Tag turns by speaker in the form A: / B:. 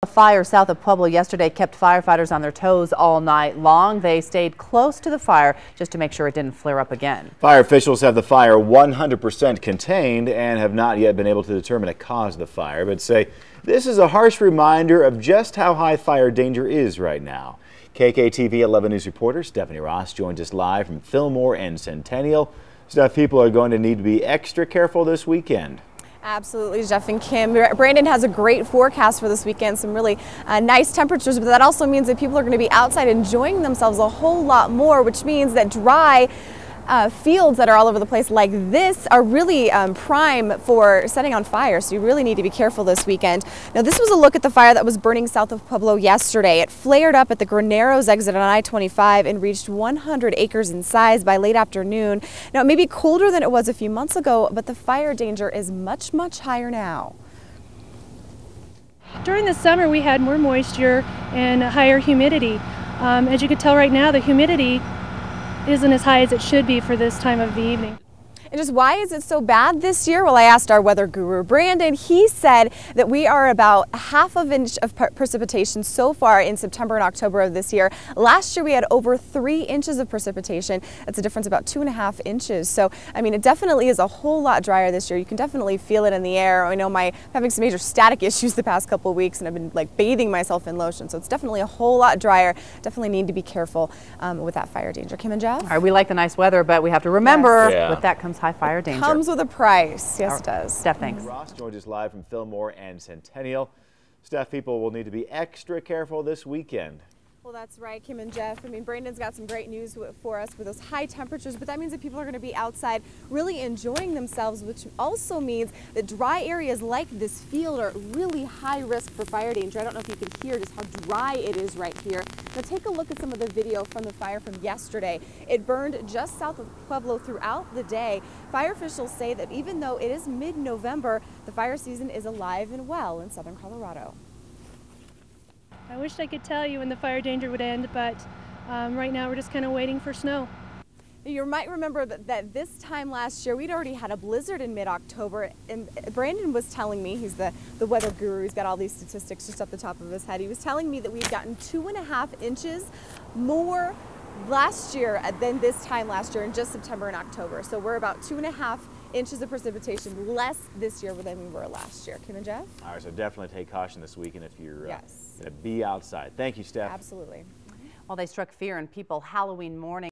A: A fire south of Pueblo yesterday kept firefighters on their toes all night long. They stayed close to the fire just to make sure it didn't flare up again.
B: Fire officials have the fire 100% contained and have not yet been able to determine a cause of the fire, but say this is a harsh reminder of just how high fire danger is right now. KKTV 11 News reporter Stephanie Ross joins us live from Fillmore and Centennial. Steph, people are going to need to be extra careful this weekend.
C: Absolutely, Jeff and Kim. Brandon has a great forecast for this weekend, some really nice temperatures, but that also means that people are going to be outside enjoying themselves a whole lot more, which means that dry fields that are all over the place like this are really prime for setting on fire, so you really need to be careful this weekend. Now, this was a look at the fire that was burning south of Pueblo yesterday. It flared up at the Graneros exit on I-25 and reached 100 acres in size by late afternoon. Now, it may be colder than it was a few months ago, but the fire danger is much, much higher now.
D: During the summer, we had more moisture and higher humidity. As you can tell right now, the humidity isn't as high as it should be for this time of the evening.
C: And just why is it so bad this year? Well, I asked our weather guru, Brandon. He said that we are about half of an inch of precipitation so far in September and October of this year. Last year, we had over 3 inches of precipitation. That's a difference of about 2.5 inches. So, I mean, it definitely is a whole lot drier this year. You can definitely feel it in the air. I know I'm having some major static issues the past couple of weeks, and I've been like bathing myself in lotion. So it's definitely a whole lot drier. Definitely need to be careful with that fire danger. Kim and Jeff?
A: All right, we like the nice weather, but we have to remember with that comes high fire danger.
C: Comes with a price. Yes, it does.
A: Steph, thanks.
B: Ross joins us live from Fillmore and Centennial. Steph, people will need to be extra careful this weekend.
C: Well, that's right, Kim and Jeff. I mean, Brandon's got some great news for us with those high temperatures, but that means that people are going to be outside really enjoying themselves, which also means that dry areas like this field are really high risk for fire danger. I don't know if you can hear just how dry it is right here. Now, take a look at some of the video from the fire from yesterday. It burned just south of Pueblo throughout the day. Fire officials say that even though it is mid-November, the fire season is alive and well in southern Colorado.
D: I wish I could tell you when the fire danger would end, but right now we're just kind of waiting for snow.
C: You might remember that this time last year, we'd already had a blizzard in mid-October, and Brandon was telling me, he's the weather guru, he's got all these statistics just up the top of his head. He was telling me that we've gotten 2.5 inches more last year than this time last year in just September and October. So we're about 2.5 inches of precipitation less this year than we were last year. Kim and Jeff?
B: All right, so definitely take caution this weekend if you're going to be outside. Thank you, Steph.
C: Absolutely.
A: Well, they struck fear in people Halloween morning.